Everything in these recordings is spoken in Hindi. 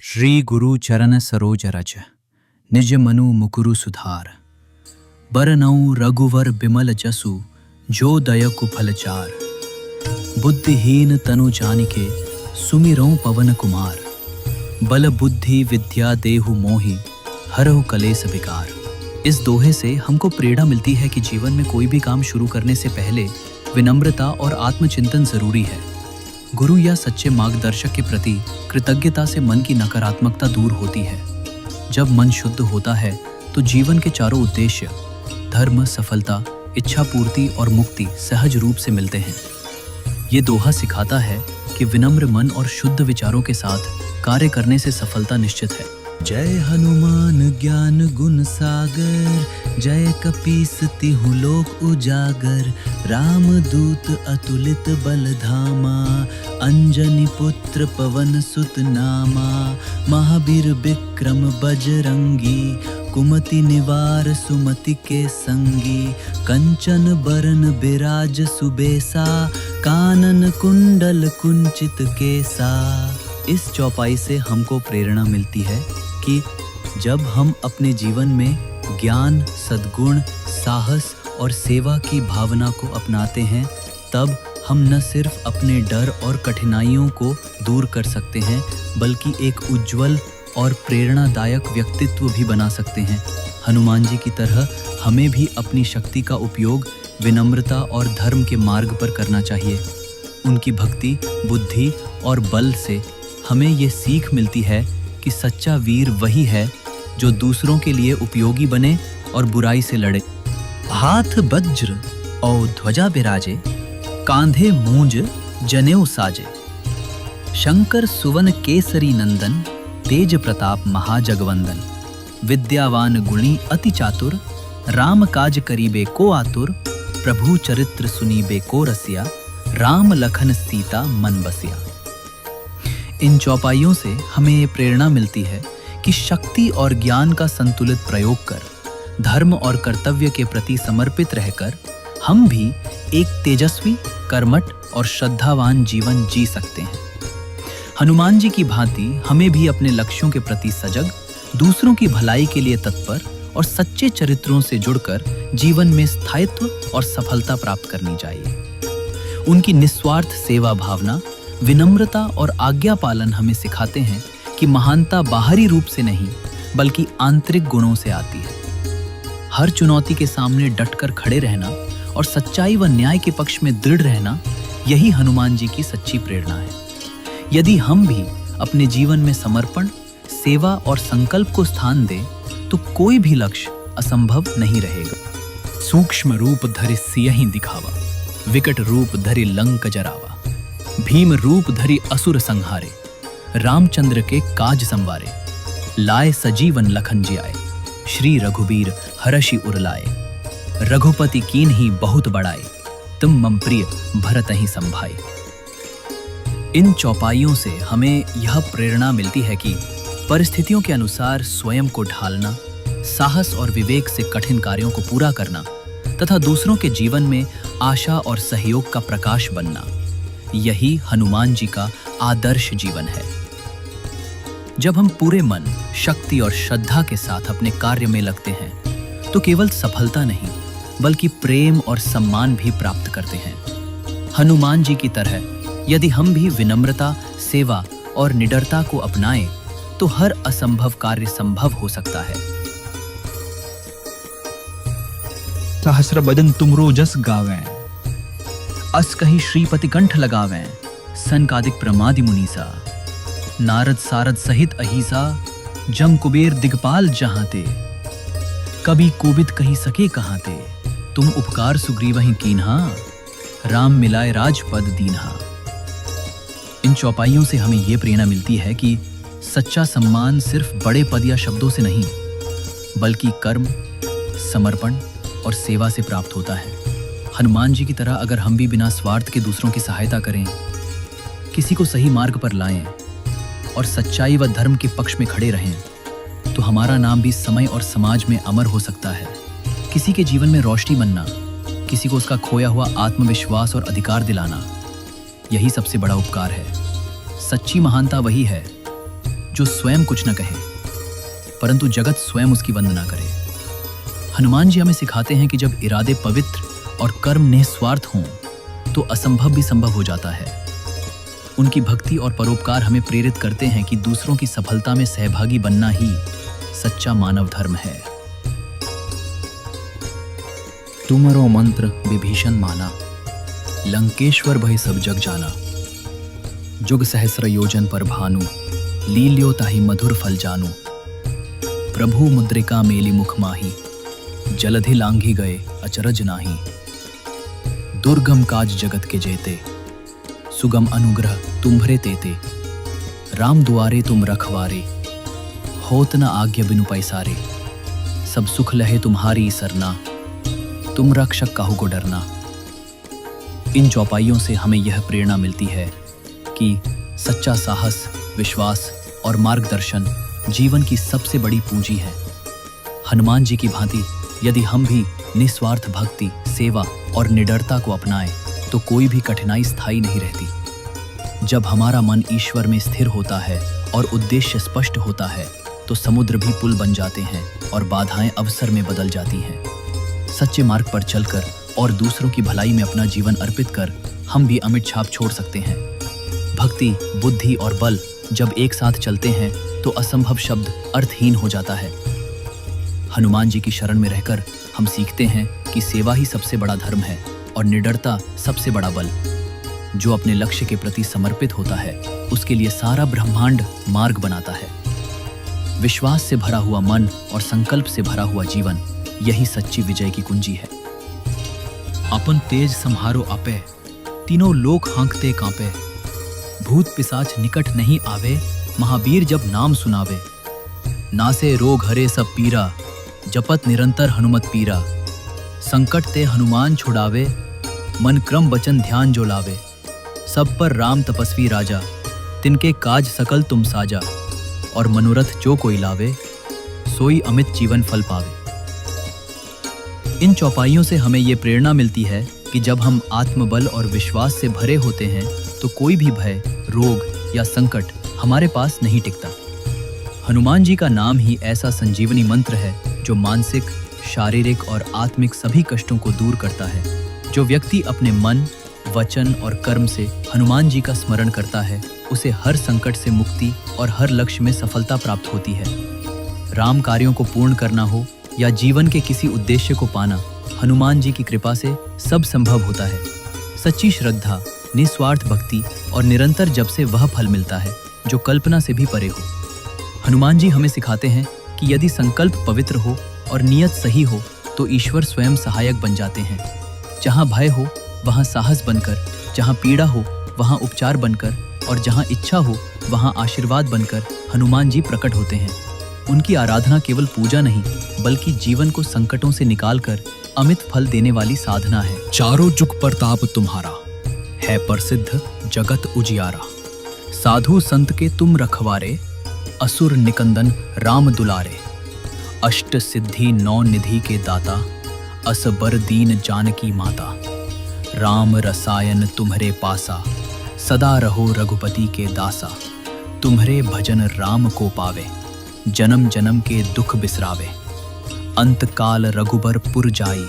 श्री गुरु चरण सरोज रज निज मनु मुकुरु सुधार। बरनउँ रघुवर बिमल जसु जो दयकु फलचार। बुद्धिहीन तनु जानिके सुमिरौं पवन कुमार। बल बुद्धि विद्या देहु मोहि हरहु कलेस विकार। इस दोहे से हमको प्रेरणा मिलती है कि जीवन में कोई भी काम शुरू करने से पहले विनम्रता और आत्मचिंतन जरूरी है। गुरु या सच्चे मार्गदर्शक के प्रति कृतज्ञता से मन की नकारात्मकता दूर होती है। जब मन शुद्ध होता है तो जीवन के चारों उद्देश्य धर्म, सफलता, इच्छा पूर्ति और मुक्ति सहज रूप से मिलते हैं। ये दोहा सिखाता है कि विनम्र मन और शुद्ध विचारों के साथ कार्य करने से सफलता निश्चित है। जय हनुमान ज्ञान गुण सागर। जय कपीस तिहु लोक उजागर। राम दूत अतुलित बल धामा। अंजनी पुत्र पवन सुत नामा। महावीर विक्रम बजरंगी। कुमति निवार सुमति के संगी। कंचन बरन बिराज सुबेसा। कानन कुंडल कुंचित केसा। इस चौपाई से हमको प्रेरणा मिलती है कि जब हम अपने जीवन में ज्ञान, सद्गुण, साहस और सेवा की भावना को अपनाते हैं, तब हम न सिर्फ अपने डर और कठिनाइयों को दूर कर सकते हैं, बल्कि एक उज्जवल और प्रेरणादायक व्यक्तित्व भी बना सकते हैं। हनुमान जी की तरह हमें भी अपनी शक्ति का उपयोग विनम्रता और धर्म के मार्ग पर करना चाहिए। उनकी भक्ति, बुद्धि और बल से हमें ये सीख मिलती है कि सच्चा वीर वही है जो दूसरों के लिए उपयोगी बने और बुराई से लड़े। हाथ वज्र और ध्वजा बिराजे। कांधे मूंज जनेऊ साजे। शंकर सुवन केसरी नंदन। तेज प्रताप महाजगवंदन। विद्यावान गुणी अति चातुर। राम काज करीबे को आतुर। प्रभु चरित्र सुनीबे को रसिया। राम लखन सीता मन बसिया। इन चौपाइयों से हमें ये प्रेरणा मिलती है कि शक्ति और ज्ञान का संतुलित प्रयोग कर, धर्म और कर्तव्य के प्रति समर्पित रहकर हम भी एक तेजस्वी, कर्मठ और श्रद्धावान जीवन जी सकते हैं। हनुमान जी की भांति हमें भी अपने लक्ष्यों के प्रति सजग, दूसरों की भलाई के लिए तत्पर और सच्चे चरित्रों से जुड़कर जीवन में स्थायित्व और सफलता प्राप्त करनी चाहिए। उनकी निस्वार्थ सेवा भावना, विनम्रता और आज्ञा पालन हमें सिखाते हैं कि महानता बाहरी रूप से नहीं बल्कि आंतरिक गुणों से आती है। हर चुनौती के सामने डटकर खड़े रहना और सच्चाई व न्याय के पक्ष में दृढ़ रहना, यही हनुमान जी की सच्ची प्रेरणा है। यदि हम भी अपने जीवन में समर्पण, सेवा और संकल्प को स्थान दें तो कोई भी लक्ष्य असंभव नहीं रहेगा। सूक्ष्म रूप धरि सियहि दिखावा। विकट रूप धरि लंक जरावा। भीम रूप धरि असुर संहारे। रामचंद्र के काज संवारे। लाए सजीवन लखन जियाए। श्री रघुबीर हरषि उरलाए। रघुपति कीन्ही बहुत बड़ाए। तुम मम प्रिय भरतहि संभाए। इन चौपाइयों से हमें यह प्रेरणा मिलती है कि परिस्थितियों के अनुसार स्वयं को ढालना, साहस और विवेक से कठिन कार्यों को पूरा करना तथा दूसरों के जीवन में आशा और सहयोग का प्रकाश बनना, यही हनुमान जी का आदर्श जीवन है। जब हम पूरे मन, शक्ति और श्रद्धा के साथ अपने कार्य में लगते हैं तो केवल सफलता नहीं बल्कि प्रेम और सम्मान भी प्राप्त करते हैं। हनुमान जी की तरह यदि हम भी विनम्रता, सेवा और निडरता को अपनाएं तो हर असंभव कार्य संभव हो सकता है। सहस्र बदन तुमरो जस गावें। अस कहीं श्रीपति कंठ लगावें। सनकादिक प्रमादि मुनीसा। नारद सारद सहित अहिसा। जम कुबेर दिगपाल जहां ते। कभी कोबिद कही सके कहां ते। तुम उपकार सुग्रीवहि कीन्हा। राम मिलाए राजपद दीन्हा। इन चौपाइयों से हमें यह प्रेरणा मिलती है कि सच्चा सम्मान सिर्फ बड़े पद या शब्दों से नहीं बल्कि कर्म, समर्पण और सेवा से प्राप्त होता है। हनुमान जी की तरह अगर हम भी बिना स्वार्थ के दूसरों की सहायता करें, किसी को सही मार्ग पर लाएं और सच्चाई व धर्म के पक्ष में खड़े रहें, तो हमारा नाम भी समय और समाज में अमर हो सकता है। किसी के जीवन में रोशनी बनना, किसी को उसका खोया हुआ आत्मविश्वास और अधिकार दिलाना, यही सबसे बड़ा उपकार है। सच्ची महानता वही है जो स्वयं कुछ न कहे परंतु जगत स्वयं उसकी वंदना करे। हनुमान जी हमें सिखाते हैं कि जब इरादे पवित्र और कर्म निस्वार्थ हों तो असंभव भी संभव हो जाता है। उनकी भक्ति और परोपकार हमें प्रेरित करते हैं कि दूसरों की सफलता में सहभागी बनना ही सच्चा मानव धर्म है। तुमरो मंत्र विभीषण माना, लंकेश्वर भय सब जग जाना। जुग सहस्र योजन पर भानु, लील्यो ताहि मधुर फल जानू। प्रभु मुद्रिका मेली मुख माही, जलधि लांघी गए अचरज नाही। दुर्गम काज जगत के जेते, सुगम अनुग्रह तुम्हरे तेते। राम दुआरे तुम रखवारे, होत न आज्ञा बिनु पैसारे। सब सुख लहे तुम्हारी सरना, तुम रक्षक काहू को डरना। इन चौपाइयों से हमें यह प्रेरणा मिलती है कि सच्चा साहस, विश्वास और मार्गदर्शन जीवन की सबसे बड़ी पूंजी है। हनुमान जी की भांति यदि हम भी निस्वार्थ भक्ति, सेवा और निडरता को अपनाएं तो कोई भी कठिनाई स्थायी नहीं रहती। जब हमारा मन ईश्वर में स्थिर होता है और उद्देश्य स्पष्ट होता है तो समुद्र भी पुल बन जाते हैं और बाधाएं अवसर में बदल जाती हैं। सच्चे मार्ग पर चलकर और दूसरों की भलाई में अपना जीवन अर्पित कर हम भी अमिट छाप छोड़ सकते हैं। भक्ति, बुद्धि और बल जब एक साथ चलते हैं तो असंभव शब्द अर्थहीन हो जाता है। हनुमान जी की शरण में रहकर हम सीखते हैं कि सेवा ही सबसे बड़ा धर्म है और निडरता सबसे बड़ा बल। जो अपने लक्ष्य के प्रति समर्पित होता है उसके लिए सारा ब्रह्मांड मार्ग बनाता है। विश्वास से भरा हुआ मन और संकल्प से भरा हुआ जीवन, यही सच्ची विजय की कुंजी है। अपन तेज सम्हारो आपे, तीनों लोक हाँकते कांपे। भूत पिशाच निकट नहीं आवे, महावीर जब नाम सुनावे। नासे रोग हरे सब पीरा, जपत निरंतर हनुमत पीरा। संकट ते हनुमान छुड़ावे, मन क्रम वचन ध्यान जो लावे। सब पर राम तपस्वी राजा, तिनके काज सकल तुम साजा। और मनोरथ जो कोई लावे, सोई अमित जीवन फल पावे। इन चौपाइयों से हमें ये प्रेरणा मिलती है कि जब हम आत्मबल और विश्वास से भरे होते हैं तो कोई भी भय, रोग या संकट हमारे पास नहीं टिकता। हनुमान जी का नाम ही ऐसा संजीवनी मंत्र है जो मानसिक, शारीरिक और आत्मिक सभी कष्टों को दूर करता है। जो व्यक्ति अपने मन, वचन और कर्म से हनुमान जी का स्मरण करता है उसे हर संकट से मुक्ति और हर लक्ष्य में सफलता प्राप्त होती है। राम कार्यों को पूर्ण करना हो या जीवन के किसी उद्देश्य को पाना, हनुमान जी की कृपा से सब संभव होता है। सच्ची श्रद्धा, निस्वार्थ भक्ति और निरंतर जप से वह फल मिलता है जो कल्पना से भी परे हो। हनुमान जी हमें सिखाते हैं कि यदि संकल्प पवित्र हो और नियत सही हो तो ईश्वर स्वयं सहायक बन जाते हैं। जहाँ भय हो वहाँ साहस बनकर, जहाँ पीड़ा हो वहाँ उपचार बनकर और जहाँ इच्छा हो वहाँ आशीर्वाद बनकर हनुमान जी प्रकट होते हैं। उनकी आराधना केवल पूजा नहीं बल्कि जीवन को संकटों से निकालकर अमित फल देने वाली साधना है। चारों जुग प्रताप तुम्हारा, है प्रसिद्ध जगत उजियारा। साधु संत के तुम रखवारे, असुर निकंदन राम दुलारे। अष्ट सिद्धि नौ निधि के दाता, असबर दीन जानकी माता। राम रसायन तुम्हरे पासा, सदा रहो रघुपति के दासा। तुम्हरे भजन राम को पावे, जन्म जन्म के दुख बिसरावे। अंत काल रघुबर पुर जाई,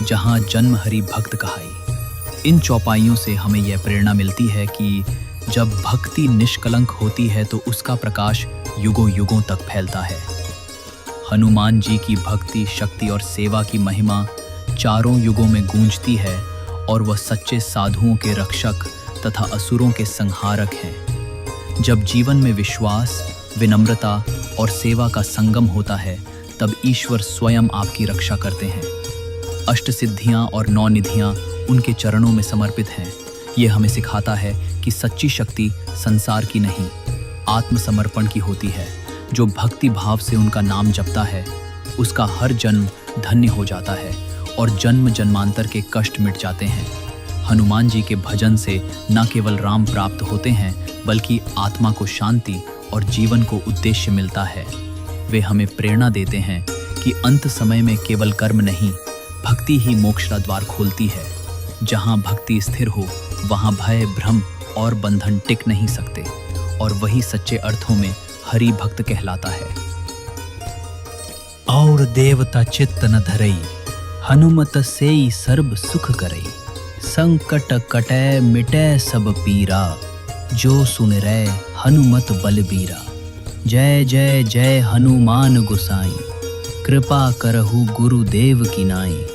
जहाँ जन्म हरि भक्त कहाई। इन चौपाइयों से हमें यह प्रेरणा मिलती है कि जब भक्ति निष्कलंक होती है तो उसका प्रकाश युगों युगों तक फैलता है। हनुमान जी की भक्ति, शक्ति और सेवा की महिमा चारों युगों में गूंजती है और वह सच्चे साधुओं के रक्षक तथा असुरों के संहारक हैं। जब जीवन में विश्वास, विनम्रता और सेवा का संगम होता है तब ईश्वर स्वयं आपकी रक्षा करते हैं। अष्ट सिद्धियां और नौ निधियां उनके चरणों में समर्पित हैं। ये हमें सिखाता है कि सच्ची शक्ति संसार की नहीं, आत्मसमर्पण की होती है। जो भक्ति भाव से उनका नाम जपता है उसका हर जन्म धन्य हो जाता है और जन्म जन्मांतर के कष्ट मिट जाते हैं। हनुमान जी के भजन से न केवल राम प्राप्त होते हैं बल्कि आत्मा को शांति और जीवन को उद्देश्य मिलता है। वे हमें प्रेरणा देते हैं कि अंत समय में केवल कर्म नहीं, भक्ति ही मोक्ष का द्वार खोलती है। जहाँ भक्ति स्थिर हो वहाँ भय, भ्रम और बंधन टिक नहीं सकते और वही सच्चे अर्थों में हरि भक्त कहलाता है। और देवता चित्त न धरई, हनुमत सेई सर्ब सुख करई। संकट कटै मिटै सब पीरा, जो सुन रै हनुमत बलबीरा। जय जय जय हनुमान गोसाई, कृपा करहु गुरुदेव की नाई।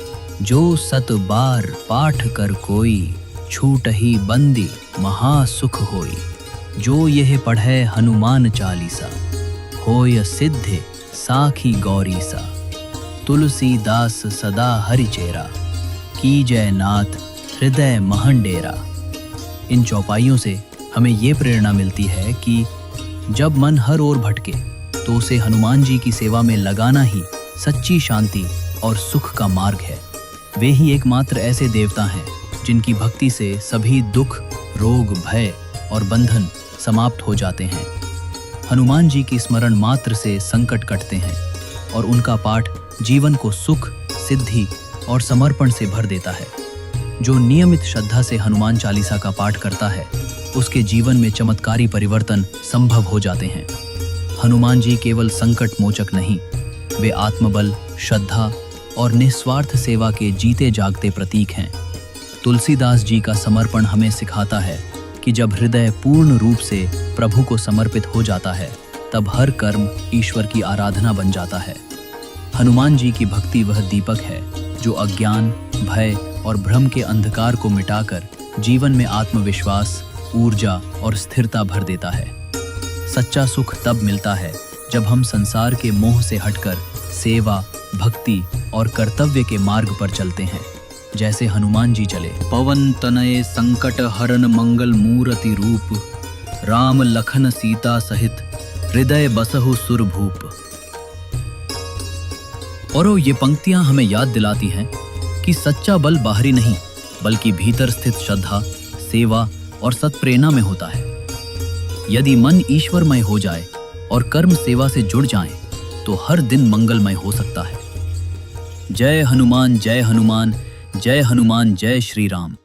जो सत बार पाठ कर कोई, छूटहि बंदी महासुख होई। जो यह पढ़ै हनुमान चालीसा, होय सिद्धि साखी गौरीसा। तुलसीदास सदा हरिचेरा, कीजय नाथ हृदय महंडेरा। इन चौपाइयों से हमें ये प्रेरणा मिलती है कि जब मन हर ओर भटके तो उसे हनुमान जी की सेवा में लगाना ही सच्ची शांति और सुख का मार्ग है। वे ही एकमात्र ऐसे देवता हैं जिनकी भक्ति से सभी दुख, रोग, भय और बंधन समाप्त हो जाते हैं। हनुमान जी की स्मरण मात्र से संकट कटते हैं और उनका पाठ जीवन को सुख, सिद्धि और समर्पण से भर देता है। जो नियमित श्रद्धा से हनुमान चालीसा का पाठ करता है, उसके जीवन में चमत्कारी परिवर्तन संभव हो जाते हैं। हनुमान जी केवल संकट मोचक नहीं, वे आत्मबल, श्रद्धा और निस्वार्थ सेवा के जीते जागते प्रतीक हैं। तुलसीदास जी का समर्पण हमें सिखाता है कि जब हृदय पूर्ण रूप से प्रभु को समर्पित हो जाता है, तब हर कर्म ईश्वर की आराधना बन जाता है। हनुमान जी की भक्ति वह दीपक है जो अज्ञान, भय और भ्रम के अंधकार को मिटाकर जीवन में आत्मविश्वास, ऊर्जा और स्थिरता भर देता है। सच्चा सुख तब मिलता है जब हम संसार के मोह से हटकर सेवा, भक्ति और कर्तव्य के मार्ग पर चलते हैं, जैसे हनुमान जी चले। पवन तनय संकट हरन मंगल मूर्ति रूप, राम लखन सीता सहित हृदय बसहु सुरभूप। और ये पंक्तियां हमें याद दिलाती हैं कि सच्चा बल बाहरी नहीं, बल्कि भीतर स्थित श्रद्धा, सेवा और सत्प्रेरणा में होता है। यदि मन ईश्वरमय हो जाए और कर्म सेवा से जुड़ जाएं, तो हर दिन मंगलमय हो सकता है। जय हनुमान, जय हनुमान, जय हनुमान, जय श्री राम।